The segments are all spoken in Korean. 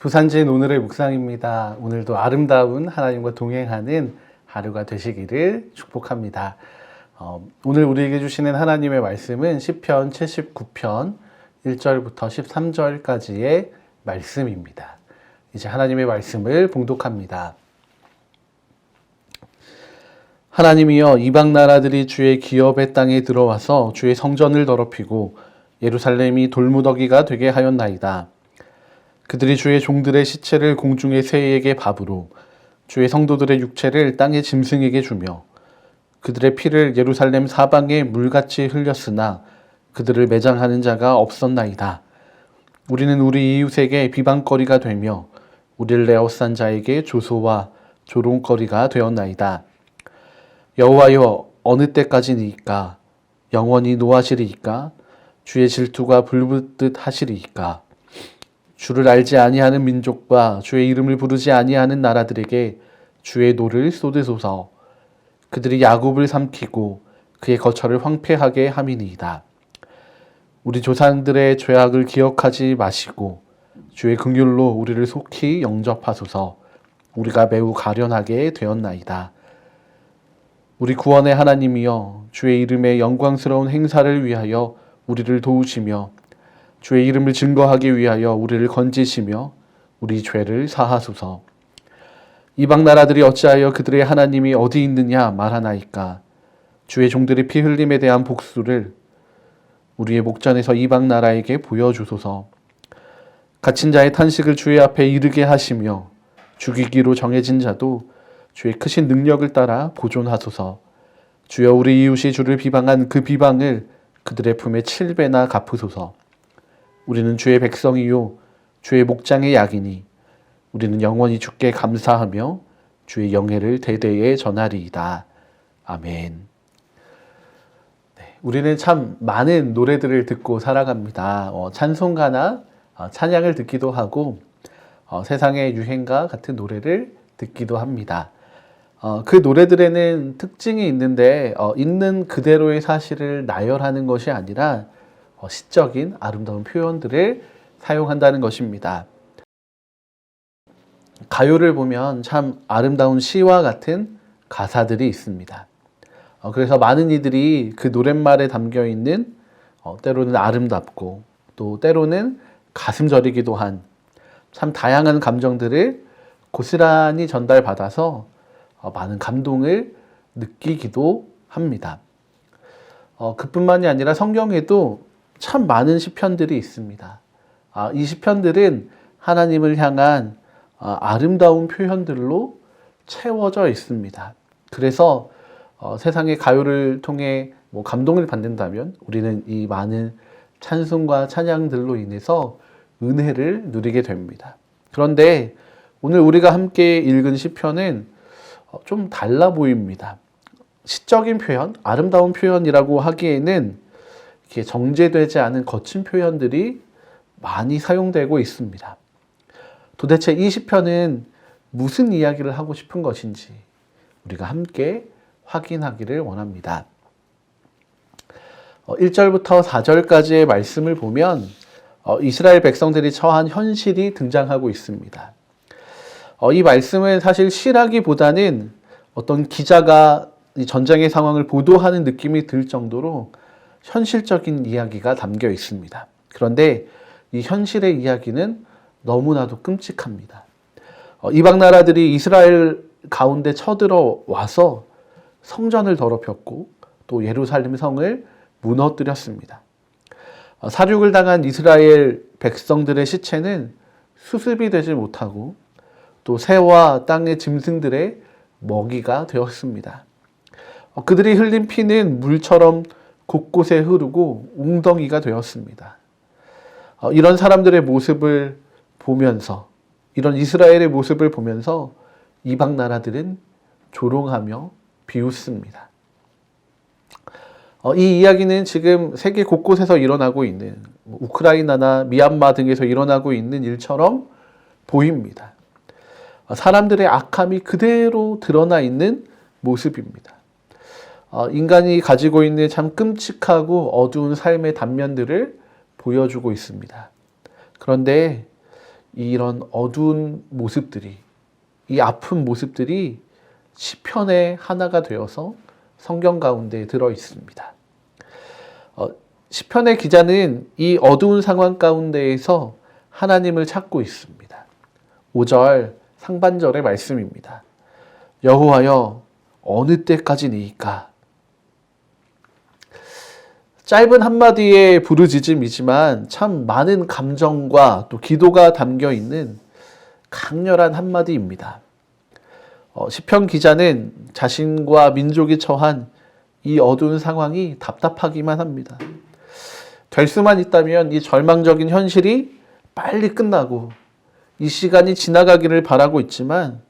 부산진 오늘의 묵상입니다. 오늘도 아름다운 하나님과 동행하는 하루가 되시기를 축복합니다. 오늘 우리에게 주시는 하나님의 말씀은 시편 79편 1절부터 13절까지의 말씀입니다. 이제 하나님의 말씀을 봉독합니다. 하나님이여, 이방 나라들이 주의 기업의 땅에 들어와서 주의 성전을 더럽히고 예루살렘이 돌무더기가 되게 하였나이다. 그들이 주의 종들의 시체를 공중의 새에게 밥으로, 주의 성도들의 육체를 땅의 짐승에게 주며, 그들의 피를 예루살렘 사방에 물같이 흘렸으나 그들을 매장하는 자가 없었나이다. 우리는 우리 이웃에게 비방거리가 되며 우리를 에워싼 자에게 조소와 조롱거리가 되었나이다. 여호와여, 어느 때까지니까? 영원히 노하시리이까? 주의 질투가 불붙듯 하시리이까? 주를 알지 아니하는 민족과 주의 이름을 부르지 아니하는 나라들에게 주의 노를 쏟으소서. 그들이 야곱을 삼키고 그의 거처를 황폐하게 함이니이다. 우리 조상들의 죄악을 기억하지 마시고 주의 긍휼로 우리를 속히 영접하소서. 우리가 매우 가련하게 되었나이다. 우리 구원의 하나님이여, 주의 이름의 영광스러운 행사를 위하여 우리를 도우시며 주의 이름을 증거하기 위하여 우리를 건지시며 우리 죄를 사하소서. 이방 나라들이 어찌하여 그들의 하나님이 어디 있느냐 말하나이까? 주의 종들의 피 흘림에 대한 복수를 우리의 목전에서 이방 나라에게 보여주소서. 갇힌 자의 탄식을 주의 앞에 이르게 하시며 죽이기로 정해진 자도 주의 크신 능력을 따라 보존하소서. 주여, 우리 이웃이 주를 비방한 그 비방을 그들의 품에 7배나 갚으소서. 우리는 주의 백성이요 주의 목장의 약이니 우리는 영원히 주께 감사하며 주의 영예를 대대에 전하리이다. 아멘. 우리는 참 많은 노래들을 듣고 살아갑니다. 찬송가나 찬양을 듣기도 하고 세상의 유행가 같은 노래를 듣기도 합니다. 그 노래들에는 특징이 있는데 있는 그대로의 사실을 나열하는 것이 아니라 시적인 아름다운 표현들을 사용한다는 것입니다. 가요를 보면 참 아름다운 시와 같은 가사들이 있습니다. 그래서 많은 이들이 그 노랫말에 담겨 있는 때로는 아름답고 또 때로는 가슴 저리기도 한 참 다양한 감정들을 고스란히 전달받아서 많은 감동을 느끼기도 합니다. 그뿐만이 아니라 성경에도 참 많은 시편들이 있습니다. 이 시편들은 하나님을 향한 아름다운 표현들로 채워져 있습니다. 그래서 세상의 가요를 통해 감동을 받는다면 우리는 이 많은 찬송과 찬양들로 인해서 은혜를 누리게 됩니다. 그런데 오늘 우리가 함께 읽은 시편은 좀 달라 보입니다. 시적인 표현, 아름다운 표현이라고 하기에는 이렇게 정제되지 않은 거친 표현들이 많이 사용되고 있습니다. 도대체 이 시편은 무슨 이야기를 하고 싶은 것인지 우리가 함께 확인하기를 원합니다. 1절부터 4절까지의 말씀을 보면 이스라엘 백성들이 처한 현실이 등장하고 있습니다. 이 말씀은 사실 시라기보다는 어떤 기자가 이 전쟁의 상황을 보도하는 느낌이 들 정도로 현실적인 이야기가 담겨 있습니다. 그런데 이 현실의 이야기는 너무나도 끔찍합니다. 이방 나라들이 이스라엘 가운데 쳐들어와서 성전을 더럽혔고 또 예루살렘 성을 무너뜨렸습니다. 사륙을 당한 이스라엘 백성들의 시체는 수습이 되지 못하고 또 새와 땅의 짐승들의 먹이가 되었습니다. 그들이 흘린 피는 물처럼 곳곳에 흐르고 웅덩이가 되었습니다. 이런 사람들의 모습을 보면서, 이런 이스라엘의 모습을 보면서 이방 나라들은 조롱하며 비웃습니다. 이 이야기는 지금 세계 곳곳에서 일어나고 있는 우크라이나나 미얀마 등에서 일어나고 있는 일처럼 보입니다. 사람들의 악함이 그대로 드러나 있는 모습입니다. 인간이 가지고 있는 참 끔찍하고 어두운 삶의 단면들을 보여주고 있습니다. 그런데 이런 어두운 모습들이, 이 아픈 모습들이 시편의 하나가 되어서 성경 가운데 들어 있습니다. 시편의 기자는 이 어두운 상황 가운데에서 하나님을 찾고 있습니다. 5절 상반절의 말씀입니다. 여호와여 어느 때까지니이까. 짧은 한마디의 부르짖음이지만 참 많은 감정과 또 기도가 담겨 있는 강렬한 한마디입니다. 시편 기자는 자신과 민족이 처한 이 어두운 상황이 답답하기만 합니다. 될 수만 있다면 이 절망적인 현실이 빨리 끝나고 이 시간이 지나가기를 바라고 있지만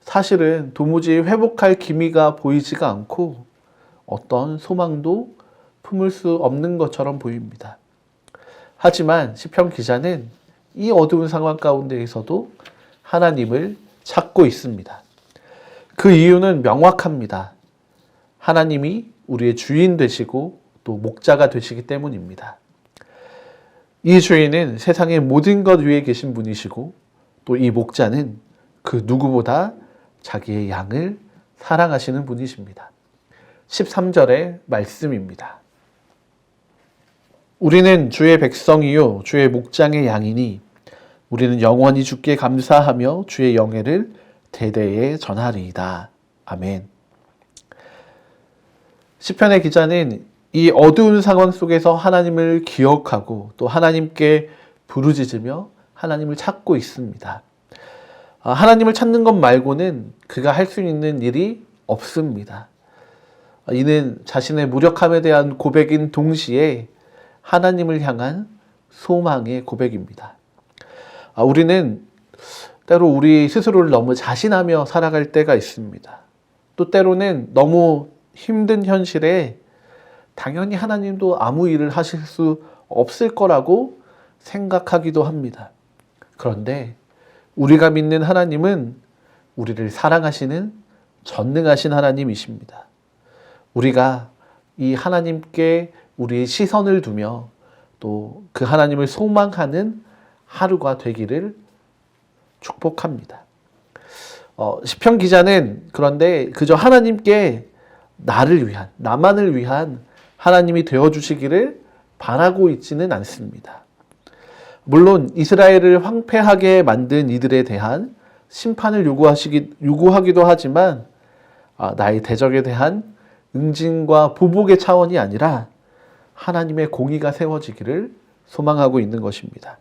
사실은 도무지 회복할 기미가 보이지가 않고 어떤 소망도 품을 수 없는 것처럼 보입니다. 하지만 시편 기자는 이 어두운 상황 가운데에서도 하나님을 찾고 있습니다. 그 이유는 명확합니다. 하나님이 우리의 주인 되시고 또 목자가 되시기 때문입니다. 이 주인은 세상의 모든 것 위에 계신 분이시고 또 이 목자는 그 누구보다 자기의 양을 사랑하시는 분이십니다. 13절의 말씀입니다. 우리는 주의 백성이요 주의 목장의 양이니 우리는 영원히 주께 감사하며 주의 영예를 대대에 전하리이다. 아멘. 시편의 기자는 이 어두운 상황 속에서 하나님을 기억하고 또 하나님께 부르짖으며 하나님을 찾고 있습니다. 하나님을 찾는 것 말고는 그가 할 수 있는 일이 없습니다. 이는 자신의 무력함에 대한 고백인 동시에 하나님을 향한 소망의 고백입니다. 우리는 때로 우리 스스로를 너무 자신하며 살아갈 때가 있습니다. 또 때로는 너무 힘든 현실에 당연히 하나님도 아무 일을 하실 수 없을 거라고 생각하기도 합니다. 그런데 우리가 믿는 하나님은 우리를 사랑하시는 전능하신 하나님이십니다. 우리가 이 하나님께 우리의 시선을 두며 또 그 하나님을 소망하는 하루가 되기를 축복합니다. 시편 기자는 그런데 그저 하나님께 나를 위한, 나만을 위한 하나님이 되어주시기를 바라고 있지는 않습니다. 물론 이스라엘을 황폐하게 만든 이들에 대한 심판을 요구하기도 하지만 나의 대적에 대한 응징과 보복의 차원이 아니라 하나님의 공의가 세워지기를 소망하고 있는 것입니다.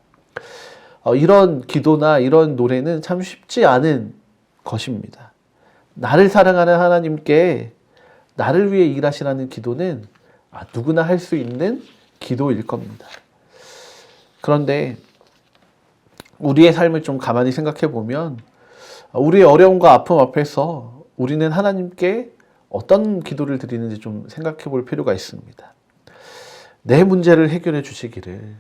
이런 기도나 이런 노래는 참 쉽지 않은 것입니다. 나를 사랑하는 하나님께 나를 위해 일하시라는 기도는 누구나 할 수 있는 기도일 겁니다. 그런데 우리의 삶을 좀 가만히 생각해 보면 우리의 어려움과 아픔 앞에서 우리는 하나님께 어떤 기도를 드리는지 좀 생각해 볼 필요가 있습니다. 내 문제를 해결해 주시기를,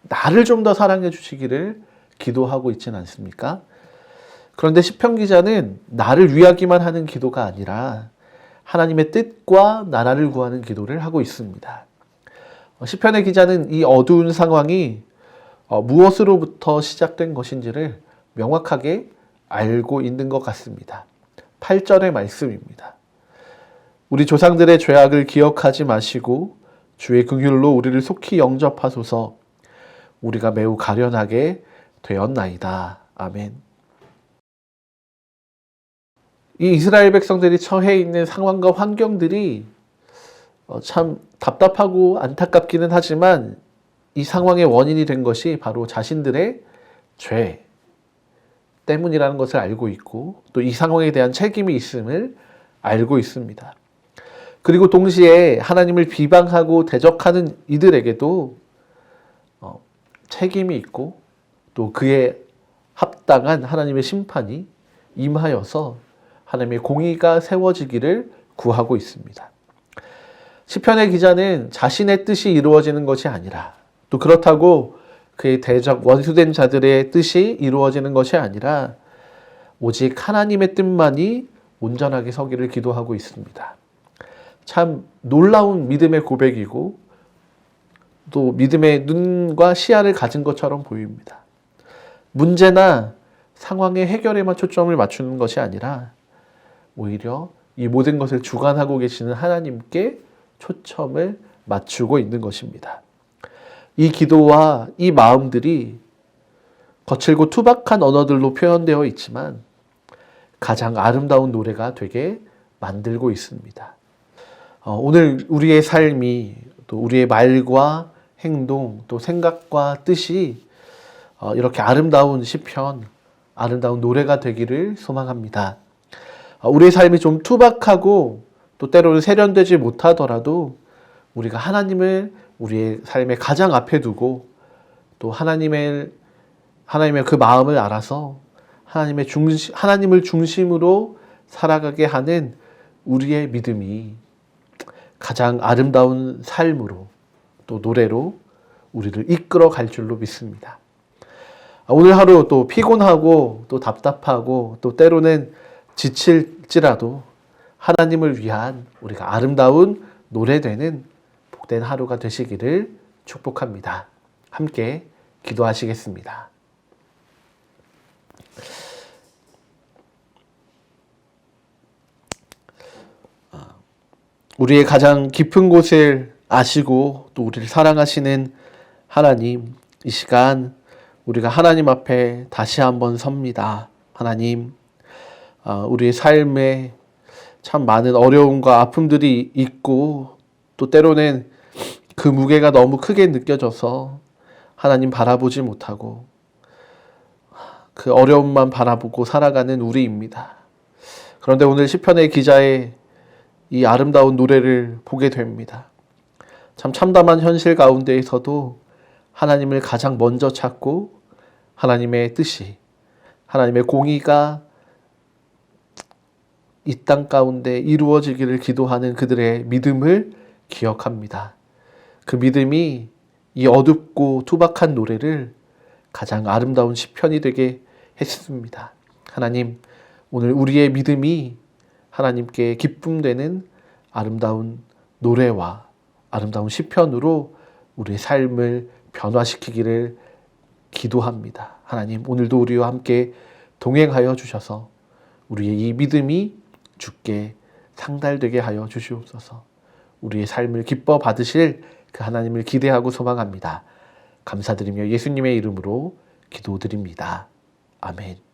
나를 좀 더 사랑해 주시기를 기도하고 있지는 않습니까? 그런데 시편 기자는 나를 위하기만 하는 기도가 아니라 하나님의 뜻과 나라를 구하는 기도를 하고 있습니다. 시편의 기자는 이 어두운 상황이 무엇으로부터 시작된 것인지를 명확하게 알고 있는 것 같습니다. 8절의 말씀입니다. 우리 조상들의 죄악을 기억하지 마시고 주의 긍휼로 우리를 속히 영접하소서. 우리가 매우 가련하게 되었나이다. 아멘. 이 이스라엘 백성들이 처해 있는 상황과 환경들이 참 답답하고 안타깝기는 하지만 이 상황의 원인이 된 것이 바로 자신들의 죄 때문이라는 것을 알고 있고 또 이 상황에 대한 책임이 있음을 알고 있습니다. 그리고 동시에 하나님을 비방하고 대적하는 이들에게도 책임이 있고 또 그에 합당한 하나님의 심판이 임하여서 하나님의 공의가 세워지기를 구하고 있습니다. 시편의 기자는 자신의 뜻이 이루어지는 것이 아니라 또 그렇다고 그의 대적 원수된 자들의 뜻이 이루어지는 것이 아니라 오직 하나님의 뜻만이 온전하게 서기를 기도하고 있습니다. 참 놀라운 믿음의 고백이고 또 믿음의 눈과 시야를 가진 것처럼 보입니다. 문제나 상황의 해결에만 초점을 맞추는 것이 아니라 오히려 이 모든 것을 주관하고 계시는 하나님께 초점을 맞추고 있는 것입니다. 이 기도와 이 마음들이 거칠고 투박한 언어들로 표현되어 있지만 가장 아름다운 노래가 되게 만들고 있습니다. 오늘 우리의 삶이 또 우리의 말과 행동 또 생각과 뜻이 이렇게 아름다운 시편, 아름다운 노래가 되기를 소망합니다. 우리의 삶이 좀 투박하고 또 때로는 세련되지 못하더라도 우리가 하나님을 우리의 삶의 가장 앞에 두고 또 하나님의 그 마음을 알아서 하나님을 중심으로 살아가게 하는 우리의 믿음이 가장 아름다운 삶으로 또 노래로 우리를 이끌어 갈 줄로 믿습니다. 오늘 하루 또 피곤하고 또 답답하고 또 때로는 지칠지라도 하나님을 위한 우리가 아름다운 노래되는 복된 하루가 되시기를 축복합니다. 함께 기도하시겠습니다. 우리의 가장 깊은 곳을 아시고 또 우리를 사랑하시는 하나님, 이 시간 우리가 하나님 앞에 다시 한번 섭니다. 하나님, 우리의 삶에 참 많은 어려움과 아픔들이 있고 또 때로는 그 무게가 너무 크게 느껴져서 하나님 바라보지 못하고 그 어려움만 바라보고 살아가는 우리입니다. 그런데 오늘 시편의 기자의 이 아름다운 노래를 보게 됩니다. 참 참담한 현실 가운데에서도 하나님을 가장 먼저 찾고 하나님의 뜻이, 하나님의 공의가 이 땅 가운데 이루어지기를 기도하는 그들의 믿음을 기억합니다. 그 믿음이 이 어둡고 투박한 노래를 가장 아름다운 시편이 되게 했습니다. 하나님, 오늘 우리의 믿음이 하나님께 기쁨되는 아름다운 노래와 아름다운 시편으로 우리의 삶을 변화시키기를 기도합니다. 하나님, 오늘도 우리와 함께 동행하여 주셔서 우리의 이 믿음이 주께 상달되게 하여 주시옵소서. 우리의 삶을 기뻐 받으실 그 하나님을 기대하고 소망합니다. 감사드리며 예수님의 이름으로 기도드립니다. 아멘.